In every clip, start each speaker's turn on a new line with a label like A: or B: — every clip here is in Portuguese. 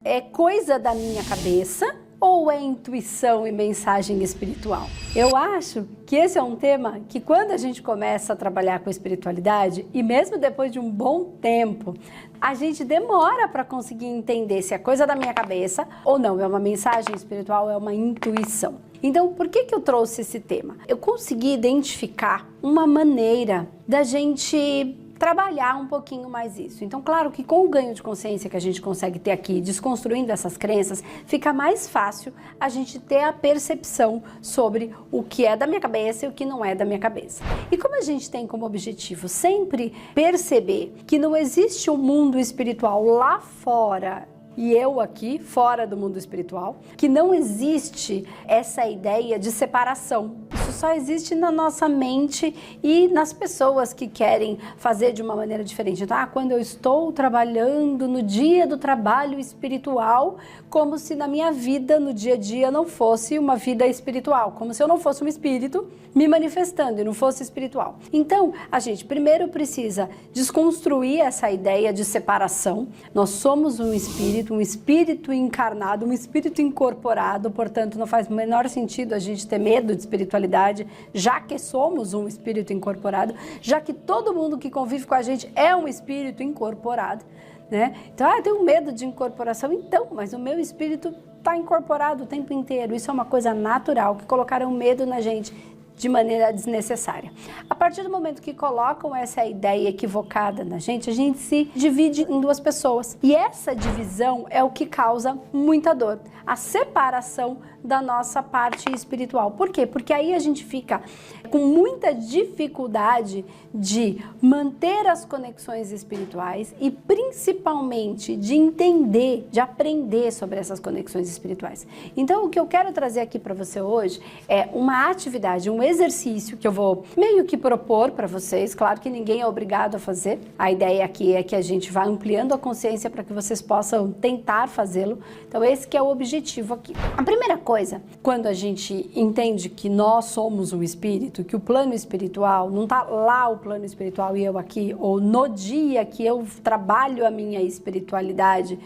A: É coisa da minha cabeça ou é intuição e mensagem espiritual? Eu acho que esse é um tema que quando a gente começa a trabalhar com espiritualidade, e mesmo depois de um bom tempo, a gente demora para conseguir entender se é coisa da minha cabeça ou não, é uma mensagem espiritual, é uma intuição. Então, por que eu trouxe esse tema? Eu consegui identificar uma maneira da gente trabalhar um pouquinho mais isso. Então, claro que com o ganho de consciência que a gente consegue ter aqui, desconstruindo essas crenças, fica mais fácil a gente ter a percepção sobre o que é da minha cabeça e o que não é da minha cabeça. E como a gente tem como objetivo sempre perceber que não existe um mundo espiritual lá fora e eu aqui, fora do mundo espiritual, que não existe essa ideia de separação. Isso só existe na nossa mente e nas pessoas que querem fazer de uma maneira diferente. Então, quando eu estou trabalhando no dia do trabalho espiritual, como se na minha vida, no dia a dia, não fosse uma vida espiritual, como se eu não fosse um espírito me manifestando e não fosse espiritual. Então, a gente primeiro precisa desconstruir essa ideia de separação. Nós somos um espírito encarnado, um espírito incorporado, portanto, não faz o menor sentido a gente ter medo de espiritualidade, já que somos um espírito incorporado, já que todo mundo que convive com a gente é um espírito incorporado, né? Então, eu tenho medo de incorporação, então, mas o meu espírito está incorporado o tempo inteiro. Isso é uma coisa natural, que colocaram medo na gente de maneira desnecessária. A partir do momento que colocam essa ideia equivocada na gente, a gente se divide em duas pessoas. E essa divisão é o que causa muita dor. A separação da nossa parte espiritual. Por quê? Porque aí a gente fica com muita dificuldade de manter as conexões espirituais e principalmente de entender, de aprender sobre essas conexões espirituais. Então, o que eu quero trazer aqui para você hoje é uma atividade, um exercício que eu vou meio que propor para vocês. Claro que ninguém é obrigado a fazer. A ideia aqui é que a gente vá ampliando a consciência para que vocês possam tentar fazê-lo. Então, esse que é o objetivo aqui. A primeira coisa, quando a gente entende que nós somos um espírito, que o plano espiritual, não está lá o plano espiritual e eu aqui, ou no dia que eu trabalho a minha espiritualidade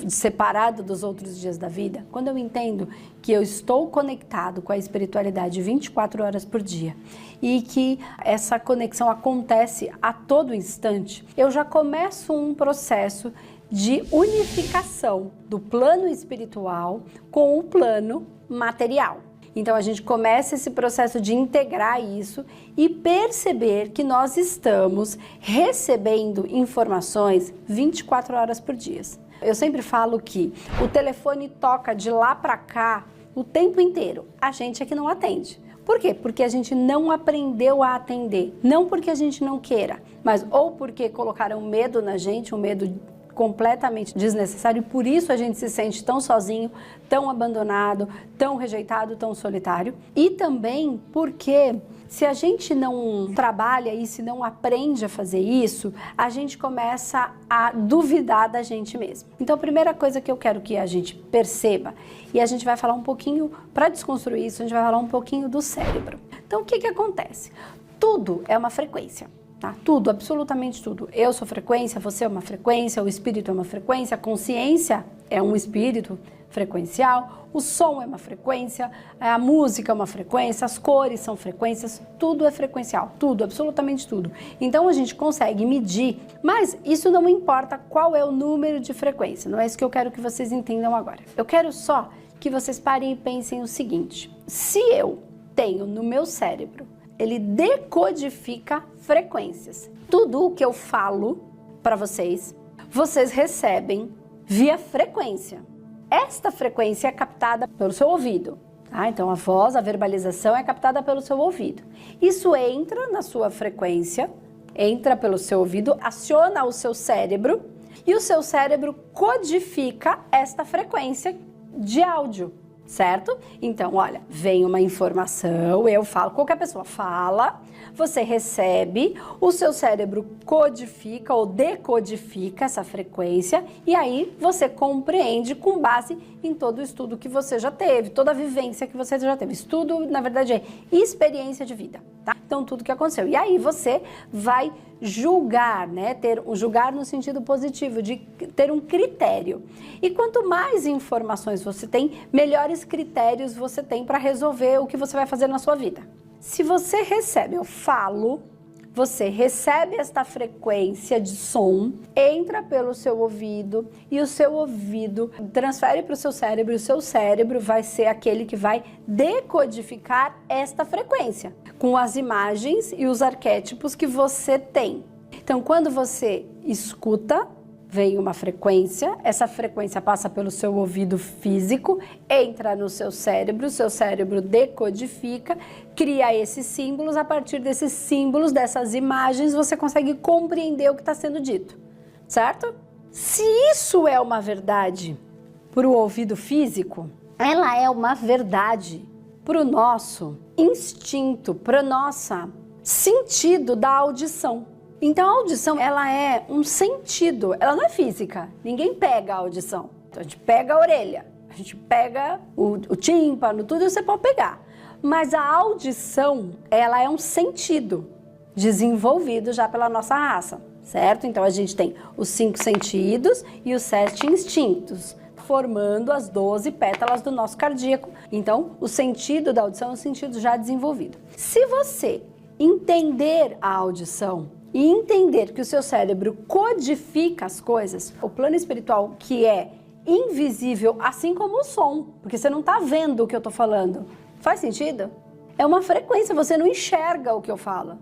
A: separado dos outros dias da vida, quando eu entendo que eu estou conectado com a espiritualidade 24 horas por dia e que essa conexão acontece a todo instante, eu já começo um processo de unificação do plano espiritual com o plano material. Então a gente começa esse processo de integrar isso e perceber que nós estamos recebendo informações 24 horas por dia. Eu sempre falo que o telefone toca de lá para cá o tempo inteiro, a gente é que não atende. Por quê? Porque a gente não aprendeu a atender, não porque a gente não queira, mas ou porque colocaram medo na gente, um medo completamente desnecessário, e por isso a gente se sente tão sozinho, tão abandonado, tão rejeitado, tão solitário. E também porque se a gente não trabalha e se não aprende a fazer isso, a gente começa a duvidar da gente mesmo. Então a primeira coisa que eu quero que a gente perceba, e a gente vai falar um pouquinho, para desconstruir isso, a gente vai falar um pouquinho do cérebro. Então o que acontece? Tudo é uma frequência. Tá? Tudo, absolutamente tudo. Eu sou frequência, você é uma frequência, o espírito é uma frequência, a consciência é um espírito frequencial, o som é uma frequência, a música é uma frequência, as cores são frequências, tudo é frequencial, tudo, absolutamente tudo. Então a gente consegue medir, mas isso não importa qual é o número de frequência, não é isso que eu quero que vocês entendam agora. Eu quero só que vocês parem e pensem o seguinte: se eu tenho no meu cérebro, ele decodifica frequências. Tudo o que eu falo para vocês, vocês recebem via frequência. Esta frequência é captada pelo seu ouvido. Tá? Então a voz, a verbalização é captada pelo seu ouvido. Isso entra na sua frequência, entra pelo seu ouvido, aciona o seu cérebro e o seu cérebro codifica esta frequência de áudio. Certo? Então, olha, vem uma informação, eu falo, qualquer pessoa fala, você recebe, o seu cérebro codifica ou decodifica essa frequência e aí você compreende com base em todo o estudo que você já teve, toda a vivência que você já teve. Estudo, na verdade, é experiência de vida. tá? Então, tudo que aconteceu. E aí você vai julgar, né? Julgar no sentido positivo, de ter um critério. E quanto mais informações você tem, melhores critérios você tem para resolver o que você vai fazer na sua vida. Se você recebe, eu falo, você recebe esta frequência de som, entra pelo seu ouvido e o seu ouvido transfere para o seu cérebro, e o seu cérebro vai ser aquele que vai decodificar esta frequência com as imagens e os arquétipos que você tem. Então, quando você escuta, vem uma frequência, essa frequência passa pelo seu ouvido físico, entra no seu cérebro decodifica, cria esses símbolos, a partir desses símbolos, dessas imagens, você consegue compreender o que está sendo dito, certo? Se isso é uma verdade para o ouvido físico, ela é uma verdade para o nosso instinto, para o nosso sentido da audição. Então, a audição, ela é um sentido, ela não é física. Ninguém pega a audição. Então, a gente pega a orelha, a gente pega o tímpano, tudo você pode pegar. Mas a audição, ela é um sentido desenvolvido já pela nossa raça, certo? Então, a gente tem os 5 sentidos e os 7 instintos, formando as 12 pétalas do nosso cardíaco. Então, o sentido da audição é um sentido já desenvolvido. Se você entender a audição e entender que o seu cérebro codifica as coisas, o plano espiritual, que é invisível, assim como o som, porque você não está vendo o que eu estou falando. Faz sentido? É uma frequência, você não enxerga o que eu falo.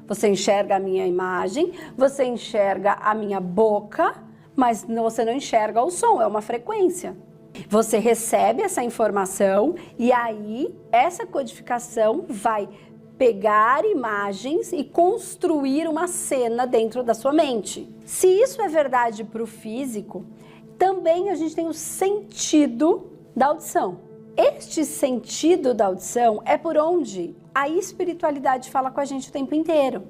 A: Você enxerga a minha imagem, você enxerga a minha boca, mas você não enxerga o som, é uma frequência. Você recebe essa informação e aí essa codificação vai pegar imagens e construir uma cena dentro da sua mente. Se isso é verdade para o físico, também a gente tem o sentido da audição. Este sentido da audição é por onde a espiritualidade fala com a gente o tempo inteiro.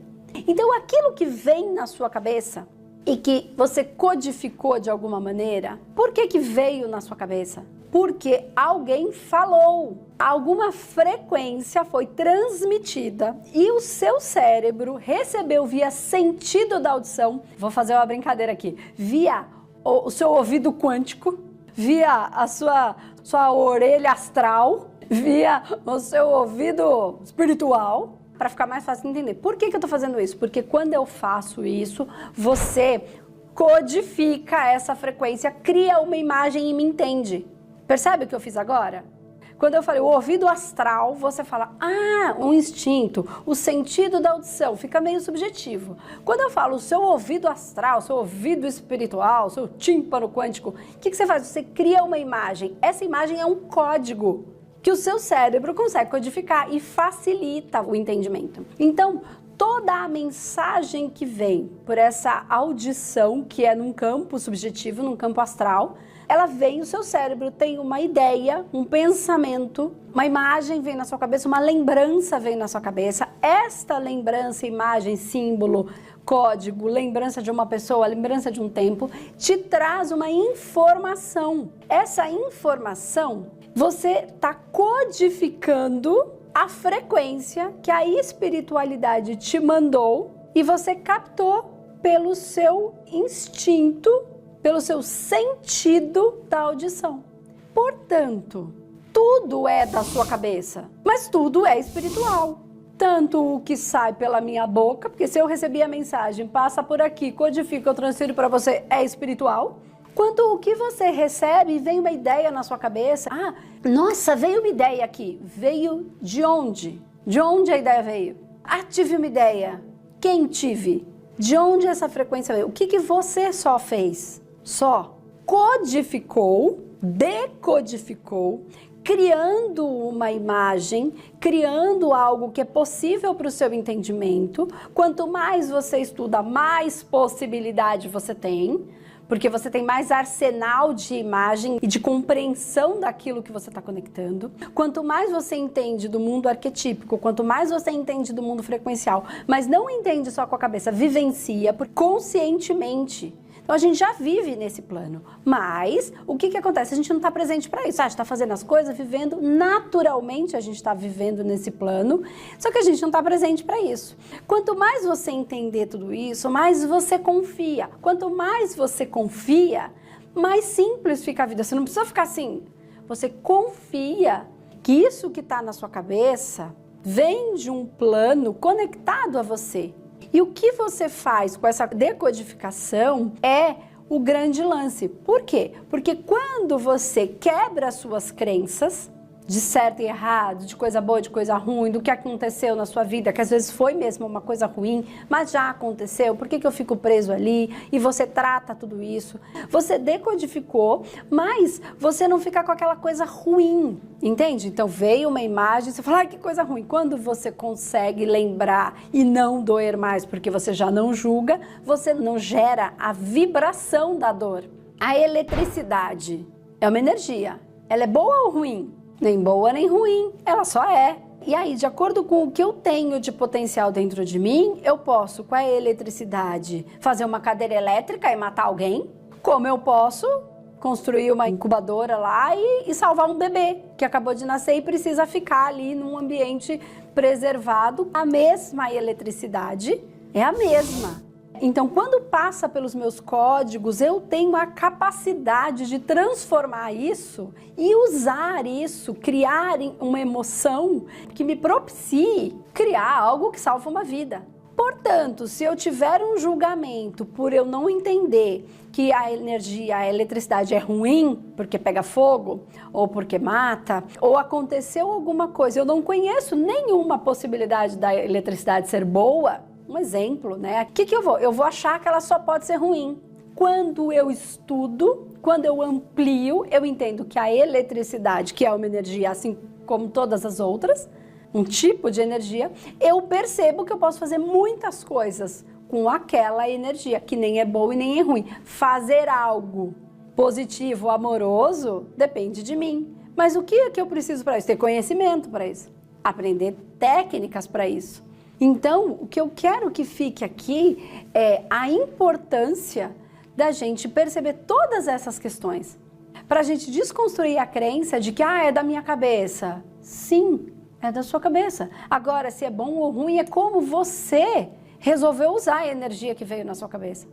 A: Então, aquilo que vem na sua cabeça e que você codificou de alguma maneira, por que veio na sua cabeça? Porque alguém falou, alguma frequência foi transmitida e o seu cérebro recebeu via sentido da audição, vou fazer uma brincadeira aqui, via o seu ouvido quântico, via a sua orelha astral, via o seu ouvido espiritual, para ficar mais fácil de entender. Por que eu estou fazendo isso? Porque quando eu faço isso, você codifica essa frequência, cria uma imagem e me entende. Percebe o que eu fiz agora? Quando eu falei o ouvido astral, você fala, um instinto, o sentido da audição, fica meio subjetivo. Quando eu falo o seu ouvido astral, seu ouvido espiritual, seu tímpano quântico, o que você faz? Você cria uma imagem. Essa imagem é um código que o seu cérebro consegue codificar e facilita o entendimento. Então, toda a mensagem que vem por essa audição, que é num campo subjetivo, num campo astral, ela vem, o seu cérebro tem uma ideia, um pensamento, uma imagem vem na sua cabeça, uma lembrança vem na sua cabeça. Esta lembrança, imagem, símbolo, código, lembrança de uma pessoa, lembrança de um tempo, te traz uma informação. Essa informação, você está codificando a frequência que a espiritualidade te mandou e você captou pelo seu instinto, pelo seu sentido da audição. Portanto, tudo é da sua cabeça, mas tudo é espiritual. Tanto o que sai pela minha boca, porque se eu receber a mensagem, passa por aqui, codifica, eu transfiro para você, é espiritual. Quanto o que você recebe e vem uma ideia na sua cabeça, nossa, veio uma ideia aqui. Veio de onde? De onde a ideia veio? Tive uma ideia. Quem tive? De onde essa frequência veio? O que você só fez? Só codificou, decodificou, criando uma imagem, criando algo que é possível para o seu entendimento. Quanto mais você estuda, mais possibilidade você tem, porque você tem mais arsenal de imagem e de compreensão daquilo que você está conectando. Quanto mais você entende do mundo arquetípico, quanto mais você entende do mundo frequencial, mas não entende só com a cabeça, vivencia conscientemente. Então a gente já vive nesse plano, mas o que acontece? A gente não está presente para isso. A gente está fazendo as coisas, vivendo naturalmente, a gente está vivendo nesse plano, só que a gente não está presente para isso. Quanto mais você entender tudo isso, mais você confia. Quanto mais você confia, mais simples fica a vida. Você não precisa ficar assim. Você confia que isso que está na sua cabeça vem de um plano conectado a você. E o que você faz com essa decodificação é o grande lance. Por quê? Porque quando você quebra as suas crenças de certo e errado, de coisa boa, de coisa ruim, do que aconteceu na sua vida, que às vezes foi mesmo uma coisa ruim, mas já aconteceu, por que eu fico preso ali? E você trata tudo isso. Você decodificou, mas você não fica com aquela coisa ruim, entende? Então veio uma imagem, você fala, que coisa ruim. Quando você consegue lembrar e não doer mais, porque você já não julga, você não gera a vibração da dor. A eletricidade é uma energia. Ela é boa ou ruim? Nem boa nem ruim, ela só é. E aí, de acordo com o que eu tenho de potencial dentro de mim, eu posso, com a eletricidade, fazer uma cadeira elétrica e matar alguém, como eu posso construir uma incubadora lá e salvar um bebê que acabou de nascer e precisa ficar ali num ambiente preservado. A mesma eletricidade é a mesma. Então, quando passa pelos meus códigos, eu tenho a capacidade de transformar isso e usar isso, criar uma emoção que me propicie criar algo que salva uma vida. Portanto, se eu tiver um julgamento por eu não entender que a energia, a eletricidade é ruim, porque pega fogo, ou porque mata, ou aconteceu alguma coisa, eu não conheço nenhuma possibilidade da eletricidade ser boa, um exemplo, né? O que eu vou? Eu vou achar que ela só pode ser ruim. Quando eu estudo, quando eu amplio, eu entendo que a eletricidade, que é uma energia assim como todas as outras, um tipo de energia, eu percebo que eu posso fazer muitas coisas com aquela energia, que nem é boa e nem é ruim. Fazer algo positivo, amoroso, depende de mim. Mas o que é que eu preciso para isso? Ter conhecimento para isso. Aprender técnicas para isso. Então, o que eu quero que fique aqui é a importância da gente perceber todas essas questões. Para a gente desconstruir a crença de que, é da minha cabeça. Sim, é da sua cabeça. Agora, se é bom ou ruim, é como você resolveu usar a energia que veio na sua cabeça.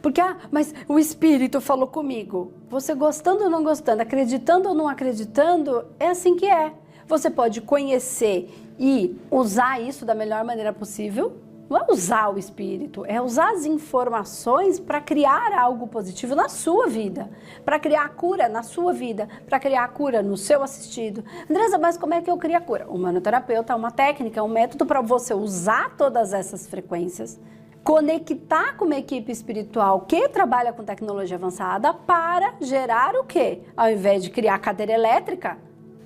A: Porque, mas o espírito falou comigo. Você gostando ou não gostando, acreditando ou não acreditando, é assim que é. Você pode conhecer e usar isso da melhor maneira possível. Não é usar o espírito, é usar as informações para criar algo positivo na sua vida, para criar a cura na sua vida, para criar a cura no seu assistido. Andresa, mas como é que eu crio a cura? O humanoterapeuta é uma técnica, é um método para você usar todas essas frequências, conectar com uma equipe espiritual que trabalha com tecnologia avançada para gerar o quê? Ao invés de criar cadeira elétrica,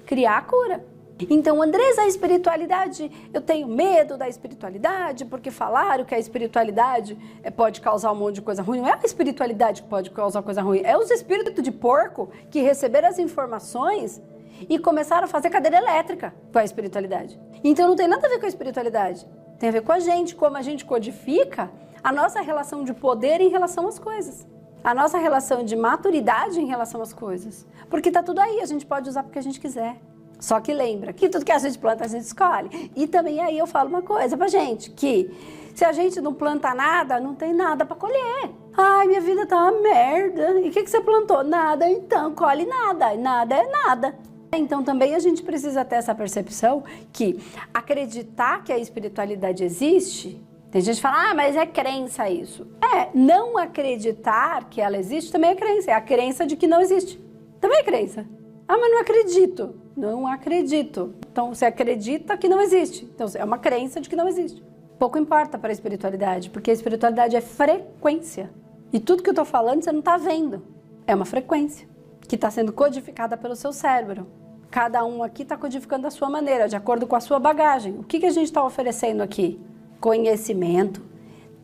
A: criar a cura. Então, Andresa, a espiritualidade, eu tenho medo da espiritualidade, porque falaram que a espiritualidade pode causar um monte de coisa ruim. Não é a espiritualidade que pode causar coisa ruim, é os espíritos de porco que receberam as informações e começaram a fazer cadeira elétrica com a espiritualidade. Então, não tem nada a ver com a espiritualidade, tem a ver com a gente, como a gente codifica a nossa relação de poder em relação às coisas. A nossa relação de maturidade em relação às coisas. Porque tá tudo aí, a gente pode usar porque a gente quiser. Só que lembra que tudo que a gente planta, a gente escolhe. E também aí eu falo uma coisa pra gente, que se a gente não planta nada, não tem nada pra colher. Ai, minha vida tá uma merda. E o que você plantou? Nada. Então, colhe nada. Nada é nada. Então, também a gente precisa ter essa percepção que acreditar que a espiritualidade existe... Tem gente que fala, mas é crença isso. Não acreditar que ela existe também é crença. É a crença de que não existe. Também é crença. Mas não acredito. Não acredito. Então, você acredita que não existe. Então, é uma crença de que não existe. Pouco importa para a espiritualidade, porque a espiritualidade é frequência. E tudo que eu estou falando, você não está vendo. É uma frequência que está sendo codificada pelo seu cérebro. Cada um aqui está codificando da sua maneira, de acordo com a sua bagagem. O que a gente está oferecendo aqui? Conhecimento,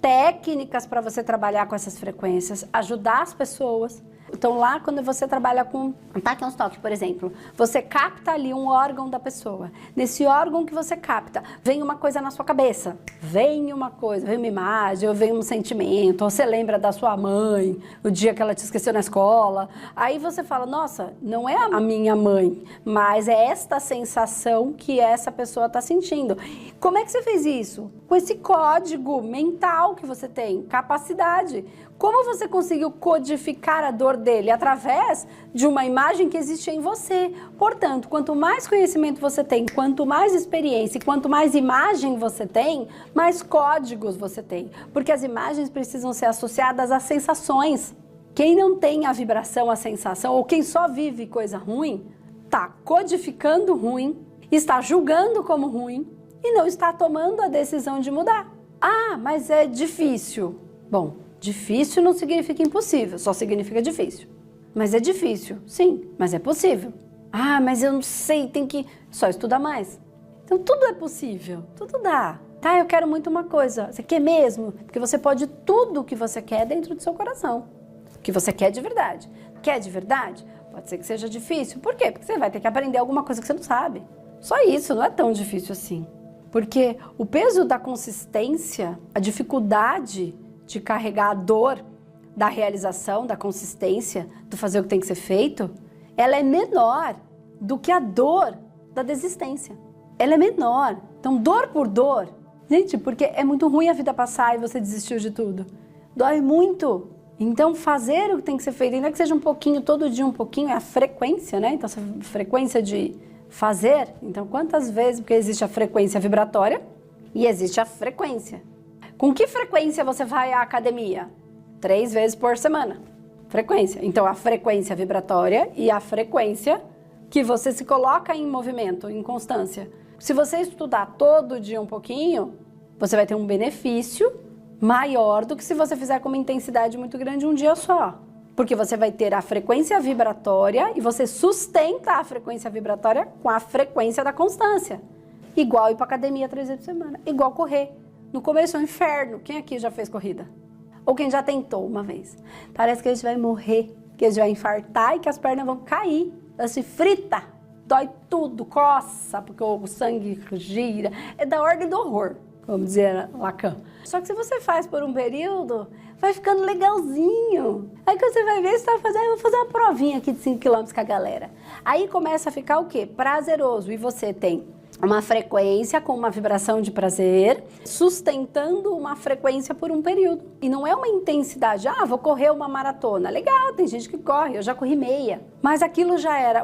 A: técnicas para você trabalhar com essas frequências, ajudar as pessoas Então lá, quando você trabalha com Takenstok, por exemplo, você capta ali um órgão da pessoa. Nesse órgão que você capta, vem uma coisa na sua cabeça. Vem uma coisa, vem uma imagem, ou vem um sentimento, ou você lembra da sua mãe, o dia que ela te esqueceu na escola. Aí você fala, nossa, não é a minha mãe, mas é esta sensação que essa pessoa está sentindo. Como é que você fez isso? Com esse código mental que você tem, capacidade. Como você conseguiu codificar a dor dele? Através de uma imagem que existe em você. Portanto, quanto mais conhecimento você tem, quanto mais experiência e quanto mais imagem você tem, mais códigos você tem. Porque as imagens precisam ser associadas às sensações. Quem não tem a vibração, a sensação, ou quem só vive coisa ruim, está codificando ruim, está julgando como ruim e não está tomando a decisão de mudar. Ah, mas é difícil. Bom, difícil não significa impossível, só significa difícil. Mas é difícil, sim, mas é possível. Ah, mas eu não sei, tem que só estudar mais. Então tudo é possível, tudo dá. Tá, eu quero muito uma coisa. Você quer mesmo? Porque você pode tudo o que você quer dentro do seu coração. O que você quer de verdade. Quer de verdade? Pode ser que seja difícil. Por quê? Porque você vai ter que aprender alguma coisa que você não sabe. Só isso, não é tão difícil assim. Porque o peso da consistência, a dificuldade de carregar a dor da realização, da consistência, do fazer o que tem que ser feito, ela é menor do que a dor da desistência. Ela é menor. Então, dor por dor, gente, porque é muito ruim a vida passar e você desistiu de tudo. Dói muito. Então, fazer o que tem que ser feito, ainda que seja um pouquinho, todo dia um pouquinho, é a frequência, né? Então, essa frequência de fazer. Então, quantas vezes, porque existe a frequência vibratória e existe a frequência. Com que frequência você vai à academia? 3 vezes por semana. Frequência. Então, a frequência vibratória e a frequência que você se coloca em movimento, em constância. Se você estudar todo dia um pouquinho, você vai ter um benefício maior do que se você fizer com uma intensidade muito grande um dia só. Porque você vai ter a frequência vibratória e você sustenta a frequência vibratória com a frequência da constância. Igual ir para academia 3 vezes por semana. Igual correr. No começo é um inferno. Quem aqui já fez corrida? Ou quem já tentou uma vez? Parece que a gente vai morrer, que a gente vai infartar e que as pernas vão cair. Ela se frita, dói tudo, coça, porque o sangue gira. É da ordem do horror, como dizia Lacan. Só que se você faz por um período, vai ficando legalzinho. Aí quando você vai ver, você tá fazendo, eu vou fazer uma provinha aqui de 5 km com a galera. Aí começa a ficar o quê? Prazeroso. E você tem uma frequência com uma vibração de prazer, sustentando uma frequência por um período. E não é uma intensidade, vou correr uma maratona. Legal, tem gente que corre, eu já corri meia. Mas aquilo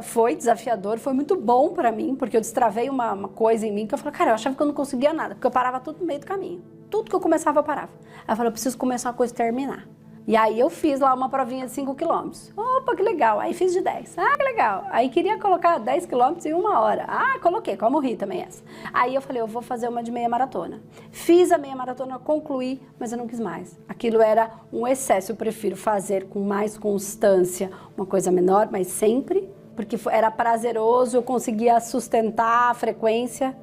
A: foi desafiador, foi muito bom pra mim, porque eu destravei uma coisa em mim que eu falei, cara, eu achava que eu não conseguia nada, porque eu parava tudo no meio do caminho. Tudo que eu começava, eu parava. Aí eu falei, eu preciso começar uma coisa e terminar. E aí eu fiz lá uma provinha de 5 km. Opa, que legal. Aí fiz de 10. Que legal. Aí queria colocar 10 km em 1 hora. Coloquei, como ri também essa. Aí eu falei, eu vou fazer uma de meia maratona. Fiz a meia maratona, concluí, mas eu não quis mais. Aquilo era um excesso. Eu prefiro fazer com mais constância uma coisa menor, mas sempre, porque era prazeroso, eu conseguia sustentar a frequência.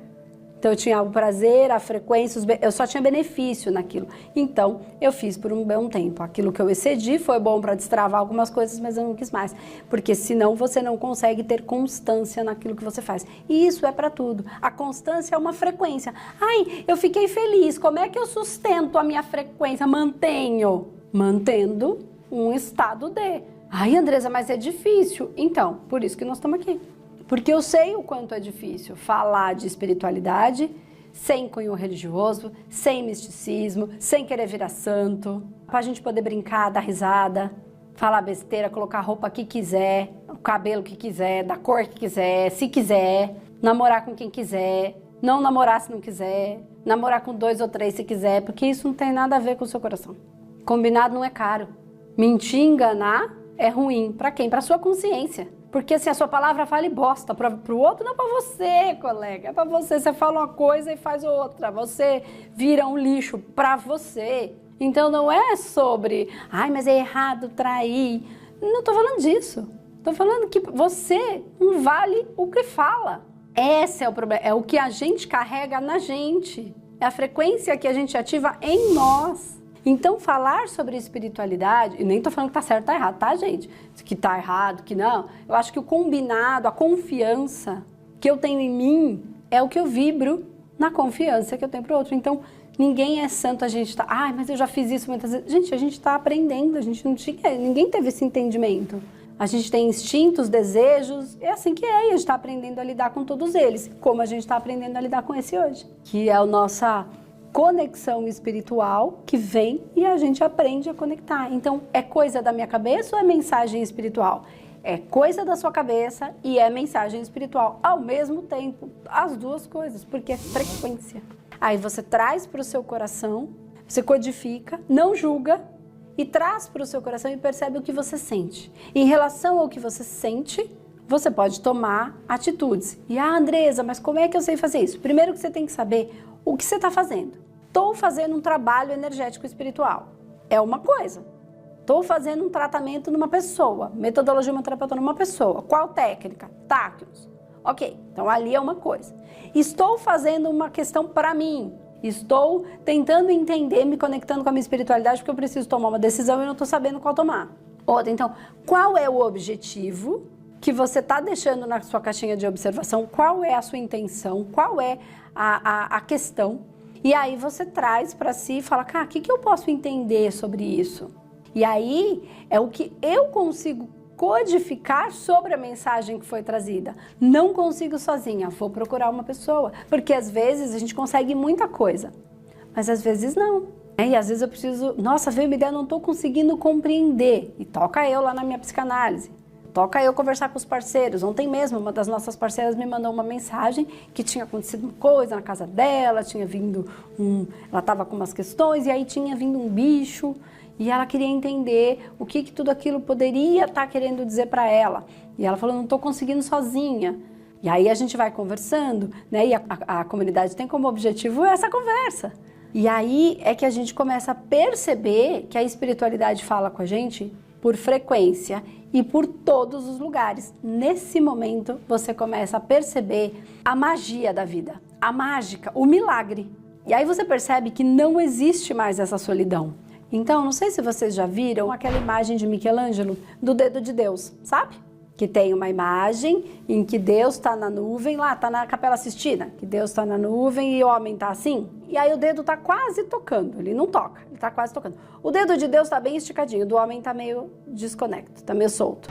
A: Então eu tinha o prazer, a frequência, eu só tinha benefício naquilo. Então eu fiz por um bom tempo. Aquilo que eu excedi foi bom para destravar algumas coisas, mas eu não quis mais. Porque senão você não consegue ter constância naquilo que você faz. E isso é para tudo. A constância é uma frequência. Eu fiquei feliz. Como é que eu sustento a minha frequência? Mantendo um estado de. Andresa, mas é difícil. Então, por isso que nós estamos aqui. Porque eu sei o quanto é difícil falar de espiritualidade sem cunho religioso, sem misticismo, sem querer virar santo, pra gente poder brincar, dar risada, falar besteira, colocar a roupa que quiser, o cabelo que quiser, da cor que quiser, se quiser, namorar com quem quiser, não namorar se não quiser, namorar com 2 ou 3 se quiser, porque isso não tem nada a ver com o seu coração. Combinado não é caro. Mentir, enganar é ruim. Pra quem? Pra sua consciência. Porque se a sua palavra fala e bosta pro outro, não é pra você, colega. É pra você. Você fala uma coisa e faz outra. Você vira um lixo pra você. Então não é sobre, mas é errado trair. Não tô falando disso. Tô falando que você não vale o que fala. Esse é o problema. É o que a gente carrega na gente. É a frequência que a gente ativa em nós. Então, falar sobre espiritualidade, e nem tô falando que tá certo, tá errado, tá, gente? Que tá errado, que não. Eu acho que o combinado, a confiança que eu tenho em mim é o que eu vibro na confiança que eu tenho pro outro. Então, ninguém é santo, a gente tá... Ai, mas eu já fiz isso muitas vezes. Gente, a gente tá aprendendo, a gente não tinha... Ninguém teve esse entendimento. A gente tem instintos, desejos, é assim que é, e a gente está aprendendo a lidar com todos eles, como a gente está aprendendo a lidar com esse hoje, que é a nossa conexão espiritual que vem e a gente aprende a conectar. Então, é coisa da minha cabeça ou é mensagem espiritual? É coisa da sua cabeça e é mensagem espiritual ao mesmo tempo, as duas coisas, porque é frequência. Aí você traz para o seu coração, você codifica, não julga, e traz para o seu coração e percebe o que você sente. Em relação ao que você sente, você pode tomar atitudes. E Andresa, mas como é que eu sei fazer isso? Primeiro que você tem que saber o que você está fazendo. Estou fazendo um trabalho energético espiritual. É uma coisa. Estou fazendo um tratamento numa pessoa. Metodologia terapêutica numa pessoa. Qual técnica? Táquios. Ok, então ali é uma coisa. Estou fazendo uma questão para mim. Estou tentando entender, me conectando com a minha espiritualidade, porque eu preciso tomar uma decisão e não estou sabendo qual tomar. Outra, então, qual é o objetivo que você está deixando na sua caixinha de observação? Qual é a sua intenção? Qual é a questão? E aí você traz para si e fala, cara, o que eu posso entender sobre isso? E aí é o que eu consigo codificar sobre a mensagem que foi trazida. Não consigo sozinha, vou procurar uma pessoa. Porque às vezes a gente consegue muita coisa, mas às vezes não. E às vezes eu preciso, nossa, veio uma ideia, não estou conseguindo compreender. E toca eu lá na minha psicanálise. Toca eu conversar com os parceiros. Ontem mesmo, uma das nossas parceiras me mandou uma mensagem que tinha acontecido uma coisa na casa dela, tinha vindo ela estava com umas questões e aí tinha vindo um bicho. E ela queria entender o que tudo aquilo poderia estar querendo dizer para ela. E ela falou, não estou conseguindo sozinha. E aí a gente vai conversando, né? E a comunidade tem como objetivo essa conversa. E aí é que a gente começa a perceber que a espiritualidade fala com a gente por frequência e por todos os lugares. Nesse momento, você começa a perceber a magia da vida, a mágica, o milagre. E aí você percebe que não existe mais essa solidão. Então, não sei se vocês já viram aquela imagem de Michelangelo do dedo de Deus, sabe? Que tem uma imagem em que Deus está na nuvem, lá está na Capela Sistina, que Deus está na nuvem e o homem está assim. E aí o dedo está quase tocando, ele não toca, ele está quase tocando. O dedo de Deus está bem esticadinho, o do homem está meio desconecto, está meio solto.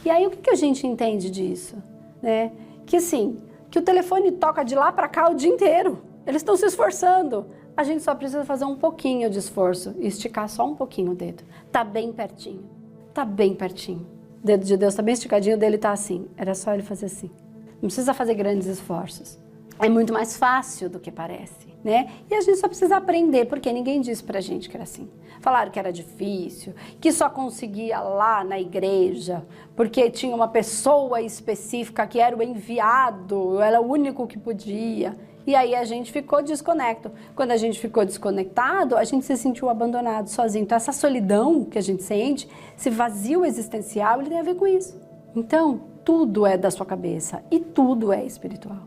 A: E aí o que a gente entende disso? Né? Que assim, que o telefone toca de lá para cá o dia inteiro, eles estão se esforçando. A gente só precisa fazer um pouquinho de esforço e esticar só um pouquinho o dedo. Tá bem pertinho, tá bem pertinho. O dedo de Deus tá bem esticadinho, o dele tá assim. Era só ele fazer assim. Não precisa fazer grandes esforços. É muito mais fácil do que parece, né? E a gente só precisa aprender, porque ninguém disse pra gente que era assim. Falaram que era difícil, que só conseguia lá na igreja, porque tinha uma pessoa específica que era o enviado, era o único que podia. E aí a gente ficou desconectado. Quando a gente ficou desconectado, a gente se sentiu abandonado, sozinho. Então essa solidão que a gente sente, esse vazio existencial, ele tem a ver com isso. Então, tudo é da sua cabeça e tudo é espiritual.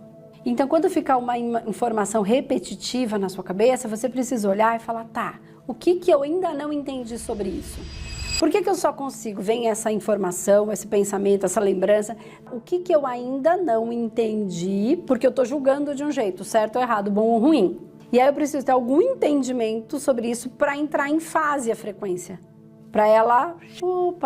A: Então, quando ficar uma informação repetitiva na sua cabeça, você precisa olhar e falar, tá, o que eu ainda não entendi sobre isso? Por que eu só consigo, vem essa informação, esse pensamento, essa lembrança, o que eu ainda não entendi, porque eu estou julgando de um jeito, certo ou errado, bom ou ruim. E aí eu preciso ter algum entendimento sobre isso para entrar em fase a frequência, para ela,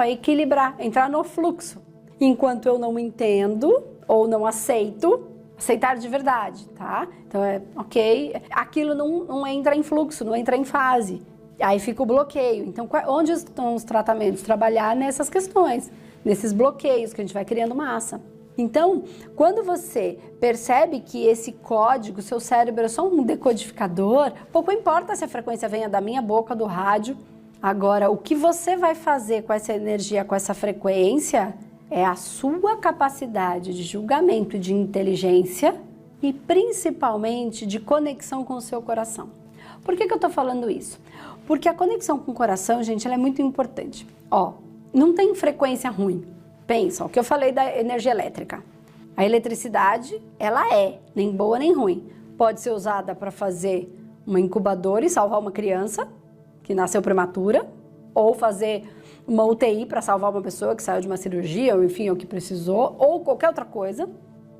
A: equilibrar, entrar no fluxo. Enquanto eu não entendo ou não aceito, aceitar de verdade, tá? Então ok, aquilo não entra em fluxo, não entra em fase. Aí fica o bloqueio. Então, onde estão os tratamentos? Trabalhar nessas questões, nesses bloqueios que a gente vai criando massa. Então, quando você percebe que esse código, seu cérebro é só um decodificador, pouco importa se a frequência venha da minha boca, do rádio. Agora, o que você vai fazer com essa energia, com essa frequência, é a sua capacidade de julgamento e de inteligência e principalmente de conexão com o seu coração. Por que eu tô falando isso? Porque a conexão com o coração, gente, ela é muito importante. Ó, não tem frequência ruim. Pensa, o que eu falei da energia elétrica. A eletricidade, ela é nem boa nem ruim. Pode ser usada para fazer uma incubadora e salvar uma criança, que nasceu prematura, ou fazer uma UTI para salvar uma pessoa que saiu de uma cirurgia, ou enfim, o que precisou, ou qualquer outra coisa,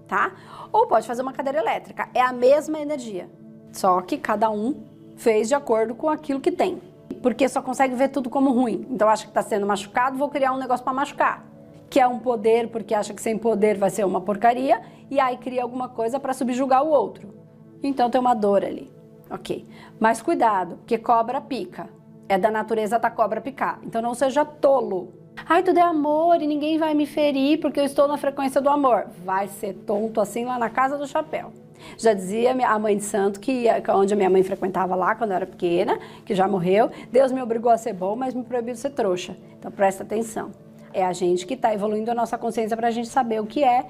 A: tá? Ou pode fazer uma cadeira elétrica, é a mesma energia, só que cada um fez de acordo com aquilo que tem, porque só consegue ver tudo como ruim. Então acha que está sendo machucado, vou criar um negócio para machucar, que é um poder, porque acha que sem poder vai ser uma porcaria, e aí cria alguma coisa para subjugar o outro. Então tem uma dor ali, ok. Mas cuidado, porque cobra pica. É da natureza da cobra picar. Então não seja tolo. Ai, tudo é amor e ninguém vai me ferir porque eu estou na frequência do amor. Vai ser tonto assim lá na casa do chapéu. Já dizia a mãe de santo, onde a minha mãe frequentava lá quando eu era pequena, que já morreu, Deus me obrigou a ser bom, mas me proibiu de ser trouxa. Então presta atenção. É a gente que está evoluindo a nossa consciência para a gente saber o que é.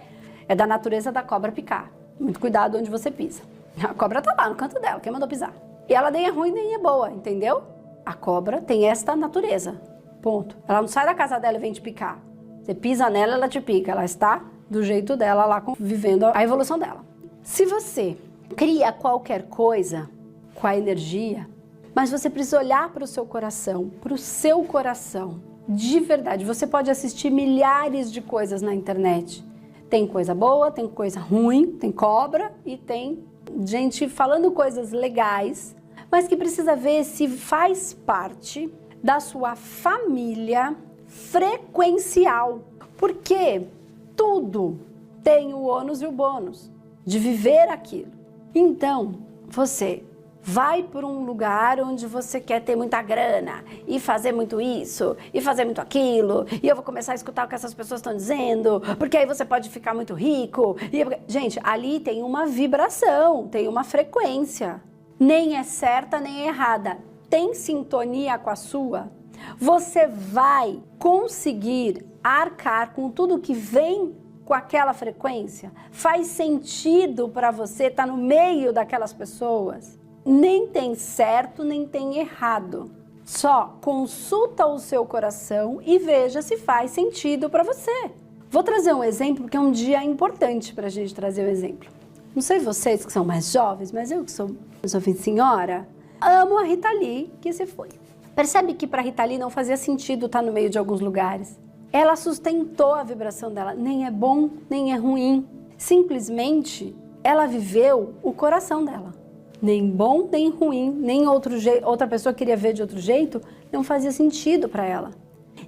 A: É da natureza da cobra picar. Muito cuidado onde você pisa. A cobra tá lá no canto dela, quem mandou pisar? E ela nem é ruim nem é boa, entendeu? A cobra tem esta natureza, ponto. Ela não sai da casa dela e vem te picar. Você pisa nela, ela te pica. Ela está do jeito dela lá, vivendo a evolução dela. Se você cria qualquer coisa com a energia, mas você precisa olhar para o seu coração, de verdade. Você pode assistir milhares de coisas na internet. Tem coisa boa, tem coisa ruim, tem cobra e tem gente falando coisas legais, mas que precisa ver se faz parte da sua família frequencial. Porque tudo tem o ônus e o bônus de viver aquilo. Então, você vai para um lugar onde você quer ter muita grana e fazer muito isso e fazer muito aquilo, e eu vou começar a escutar o que essas pessoas estão dizendo, porque aí você pode ficar muito rico. Gente, ali tem uma vibração, tem uma frequência. Nem é certa nem é errada. Tem sintonia com a sua? Você vai conseguir arcar com tudo que vem com aquela frequência? Faz sentido para você estar no meio daquelas pessoas? Nem tem certo, nem tem errado. Só consulta o seu coração e veja se faz sentido para você. Vou trazer um exemplo, porque é um dia importante para a gente trazer o exemplo. Não sei vocês que são mais jovens, mas eu que sou jovem senhora, amo a Rita Lee, que se foi. Percebe que para Rita Lee não fazia sentido estar no meio de alguns lugares. Ela sustentou a vibração dela, nem é bom, nem é ruim. Simplesmente, ela viveu o coração dela. Nem bom, nem ruim, nem outra pessoa queria ver de outro jeito, não fazia sentido para ela.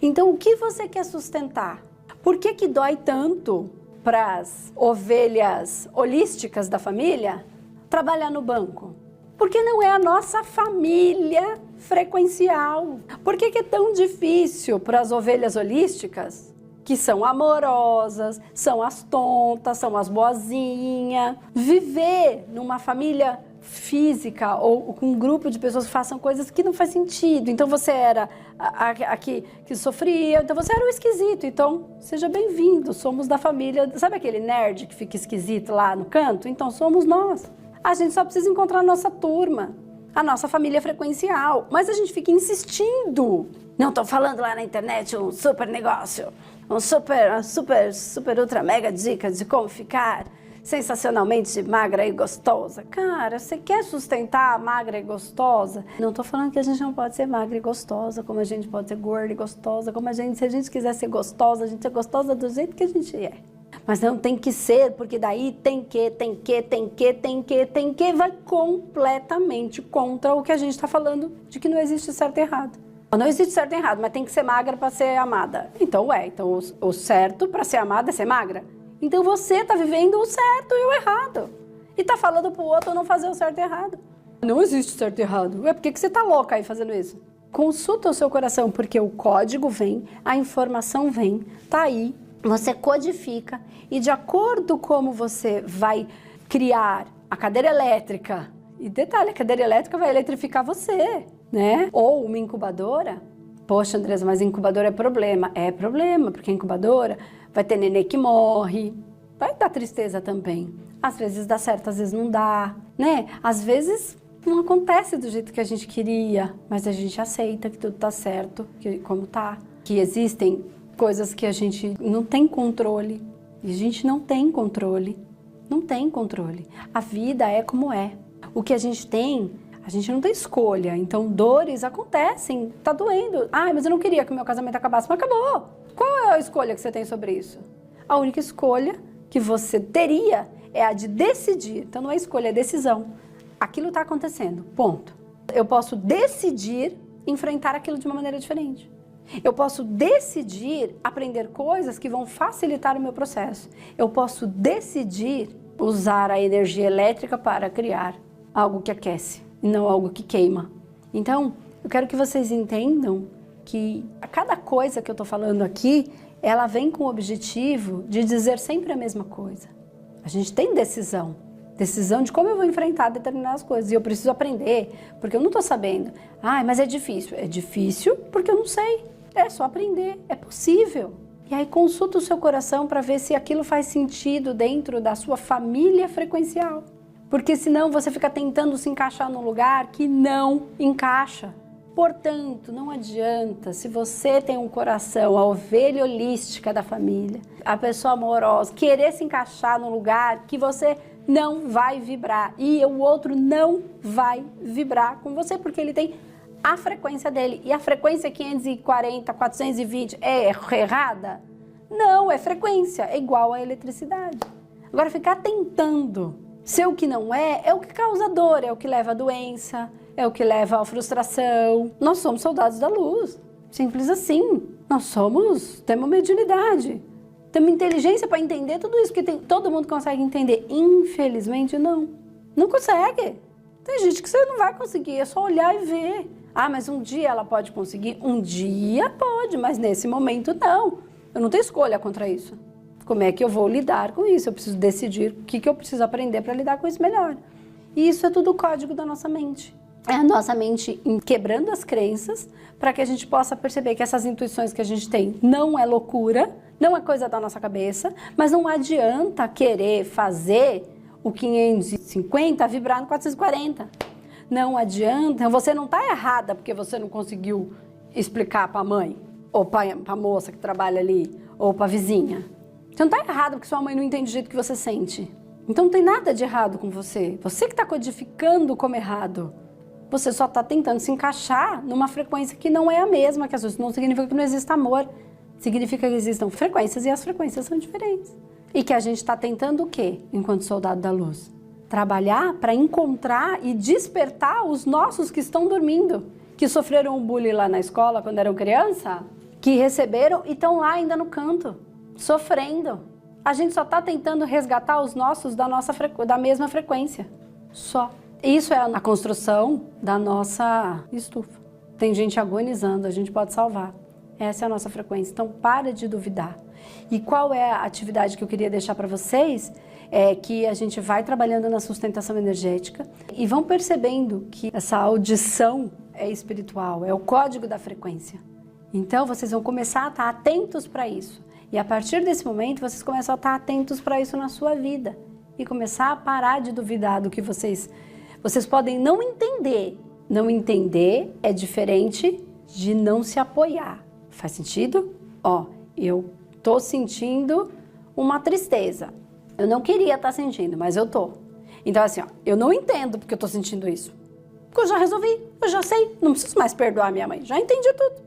A: Então, o que você quer sustentar? Por que dói tanto para as ovelhas holísticas da família trabalhar no banco? Porque não é a nossa família frequencial. Por que é tão difícil para as ovelhas holísticas, que são amorosas, são as tontas, são as boazinhas, viver numa família física ou com um grupo de pessoas que façam coisas que não faz sentido? Então você era a que sofria, então você era o esquisito. Então seja bem-vindo, somos da família. Sabe aquele nerd que fica esquisito lá no canto? Então somos nós. A gente só precisa encontrar a nossa turma, a nossa família frequencial. Mas a gente fica insistindo. Não, tô falando lá na internet um super negócio, uma super ultra mega dica de como ficar sensacionalmente magra e gostosa. Cara, você quer sustentar magra e gostosa? Não tô falando que a gente não pode ser magra e gostosa, como a gente pode ser gorda e gostosa, como se a gente quiser ser gostosa, a gente é gostosa do jeito que a gente é. Mas não tem que ser, porque daí tem que, vai completamente contra o que a gente está falando de que não existe certo e errado. Não existe certo e errado, mas tem que ser magra para ser amada. Então o certo para ser amada é ser magra. Então você está vivendo o certo e o errado. E está falando para o outro não fazer o certo e errado. Não existe certo e errado. Por que você está louca aí fazendo isso? Consulta o seu coração, porque o código vem, a informação vem, tá aí. Você codifica e de acordo com como você vai criar a cadeira elétrica, e detalhe, a cadeira elétrica vai eletrificar você, né? Ou uma incubadora. Poxa, Andresa, mas incubadora é problema. É problema, porque a incubadora vai ter nenê que morre, vai dar tristeza também. Às vezes dá certo, às vezes não dá, né? Às vezes não acontece do jeito que a gente queria, mas a gente aceita que tudo tá certo, como tá. Que existem coisas que a gente não tem controle. E a gente não tem controle. Não tem controle. A vida é como é. O que a gente tem, A gente não tem escolha, então dores acontecem, tá doendo. Ah, mas eu não queria que o meu casamento acabasse, mas acabou. Qual é a escolha que você tem sobre isso? A única escolha que você teria é a de decidir. Então não é escolha, é decisão. Aquilo está acontecendo, ponto. Eu posso decidir enfrentar aquilo de uma maneira diferente. Eu posso decidir aprender coisas que vão facilitar o meu processo. Eu posso decidir usar a energia elétrica para criar algo que aquece e não algo que queima. Então, eu quero que vocês entendam que a cada coisa que eu estou falando aqui, ela vem com o objetivo de dizer sempre a mesma coisa. A gente tem decisão de como eu vou enfrentar determinadas coisas. E eu preciso aprender, porque eu não estou sabendo. Ah, mas é difícil. É difícil porque eu não sei. É só aprender, é possível. E aí consulta o seu coração para ver se aquilo faz sentido dentro da sua família frequencial. Porque senão você fica tentando se encaixar num lugar que não encaixa. Portanto, não adianta, se você tem um coração, a ovelha holística da família, a pessoa amorosa, querer se encaixar num lugar que você não vai vibrar e o outro não vai vibrar com você, porque ele tem a frequência dele. E a frequência 540, 420 é errada? Não, é frequência, é igual à eletricidade. Agora, ficar tentando ser o que não é o que causa dor, é o que leva à doença, é o que leva à frustração. Nós somos soldados da luz, simples assim. Nós temos mediunidade, temos inteligência para entender tudo isso, que todo mundo consegue entender. Infelizmente, não consegue. Tem gente que você não vai conseguir, é só olhar e ver. Ah, mas um dia ela pode conseguir? Um dia pode, mas nesse momento não. Eu não tenho escolha contra isso. Como é que eu vou lidar com isso? Eu preciso decidir o que eu preciso aprender para lidar com isso melhor. E isso é tudo o código da nossa mente. É a nossa mente quebrando as crenças para que a gente possa perceber que essas intuições que a gente tem não é loucura, não é coisa da nossa cabeça, mas não adianta querer fazer o 550 vibrar no 440. Não adianta, você não está errada porque você não conseguiu explicar para a mãe, ou para a moça que trabalha ali, ou para a vizinha. Você não está errada porque sua mãe não entende do jeito que você sente. Então não tem nada de errado com você. Você que está codificando como errado. Você só está tentando se encaixar numa frequência que não é a mesma que as outras. Não significa que não exista amor. Significa que existam frequências e as frequências são diferentes. E que a gente está tentando o quê, enquanto soldado da luz? Trabalhar para encontrar e despertar os nossos que estão dormindo, que sofreram um bullying lá na escola quando eram criança, que receberam e estão lá ainda no canto, sofrendo. A gente só está tentando resgatar os nossos da mesma frequência, só. Isso é a construção da nossa estufa. Tem gente agonizando, a gente pode salvar. Essa é a nossa frequência, então para de duvidar. E qual é a atividade que eu queria deixar para vocês? É que a gente vai trabalhando na sustentação energética e vão percebendo que essa audição é espiritual, é o código da frequência. Então vocês vão começar a estar atentos para isso. E a partir desse momento vocês começam a estar atentos para isso na sua vida. E começar a parar de duvidar do que vocês podem não entender. Não entender é diferente de não se apoiar. Faz sentido? Ó, eu tô sentindo uma tristeza. Eu não queria estar sentindo, mas eu tô. Então assim, ó, eu não entendo porque eu tô sentindo isso. Porque eu já resolvi, eu já sei, não preciso mais perdoar minha mãe, já entendi tudo.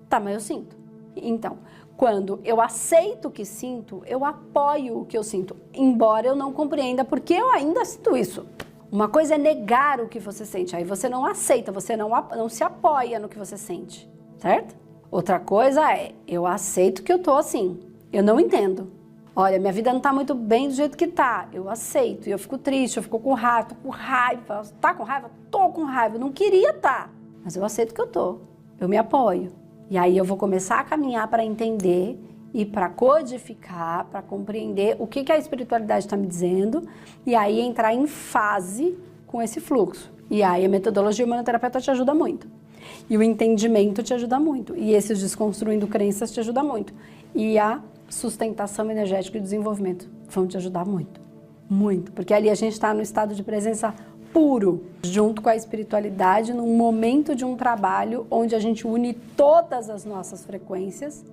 A: Tá, mas eu sinto. Então, quando eu aceito o que sinto, eu apoio o que eu sinto, embora eu não compreenda porque eu ainda sinto isso. Uma coisa é negar o que você sente, aí você não aceita, você não se apoia no que você sente, certo? Outra coisa é, eu aceito que eu tô assim, eu não entendo. Olha, minha vida não tá muito bem do jeito que tá, eu aceito, e eu fico triste, eu fico com raiva, tô com raiva. Tá com raiva? Tô com raiva, eu não queria tá, mas eu aceito que eu tô, eu me apoio. E aí eu vou começar a caminhar para entender e para codificar, para compreender o que a espiritualidade está me dizendo e aí entrar em fase com esse fluxo. E aí a metodologia humanoterapeuta te ajuda muito. E o entendimento te ajuda muito. E esses desconstruindo crenças te ajuda muito. E a sustentação energética e desenvolvimento vão te ajudar muito. Muito. Porque ali a gente está no estado de presença puro, junto com a espiritualidade, num momento de um trabalho onde a gente une todas as nossas frequências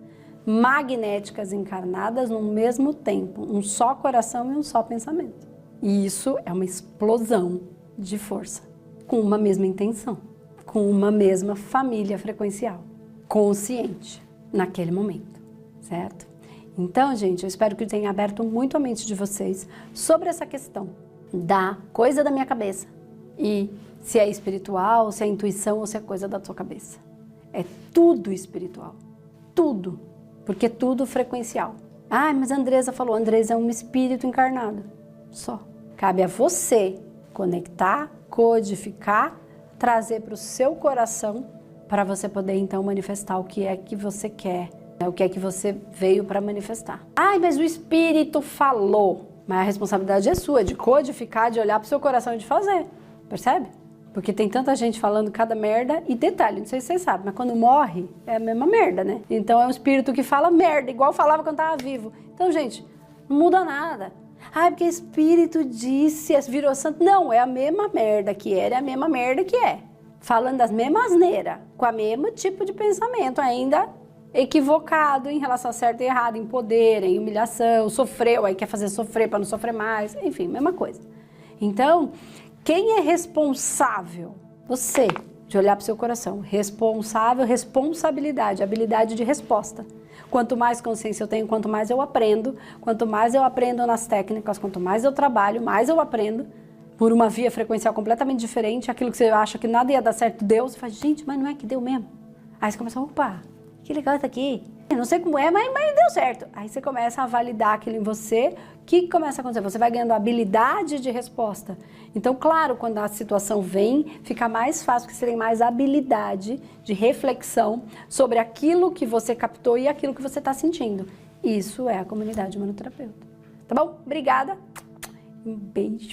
A: magnéticas encarnadas no mesmo tempo, um só coração e um só pensamento. E isso é uma explosão de força. com uma mesma intenção, com uma mesma família frequencial, consciente, naquele momento, certo? Então, gente, eu espero que tenha aberto muito a mente de vocês sobre essa questão da coisa da minha cabeça e se é espiritual, se é intuição ou se é coisa da tua cabeça. É tudo espiritual, tudo, porque tudo frequencial. Ah, mas a Andresa falou, a Andresa é um espírito encarnado, só. Cabe a você conectar, codificar, trazer para o seu coração para você poder então manifestar o que é que você quer, o que é que você veio para manifestar. Ai, mas o espírito falou. Mas a responsabilidade é sua, de codificar, de olhar para o seu coração e de fazer, percebe? Porque tem tanta gente falando cada merda, e detalhe, não sei se vocês sabem, mas quando morre é a mesma merda, né? Então é um espírito que fala merda, igual falava quando estava vivo. Então, gente, não muda nada. Ah, porque espírito disse, virou santo. Não, é a mesma merda que era, é a mesma merda que é. Falando das mesmas asneiras, com o mesmo tipo de pensamento, ainda equivocado em relação a certo e errado, em poder, em humilhação, sofreu, aí quer fazer sofrer para não sofrer mais, enfim, mesma coisa. Então, quem é responsável? Você, de olhar para o seu coração. Responsável, responsabilidade, habilidade de resposta. Quanto mais consciência eu tenho, quanto mais eu aprendo nas técnicas, quanto mais eu trabalho, mais eu aprendo por uma via frequencial completamente diferente. Aquilo que você acha que nada ia dar certo, deu. Você fala, gente, mas não é que deu mesmo. Aí você começa, opa, que legal isso aqui. Eu não sei como é, mas deu certo. Aí você começa a validar aquilo em você. O que começa a acontecer? Você vai ganhando habilidade de resposta. Então, claro, quando a situação vem, fica mais fácil, porque você tem mais habilidade de reflexão sobre aquilo que você captou e aquilo que você está sentindo. Isso é a comunidade humanoterapeuta. Tá bom? Obrigada. Um beijo.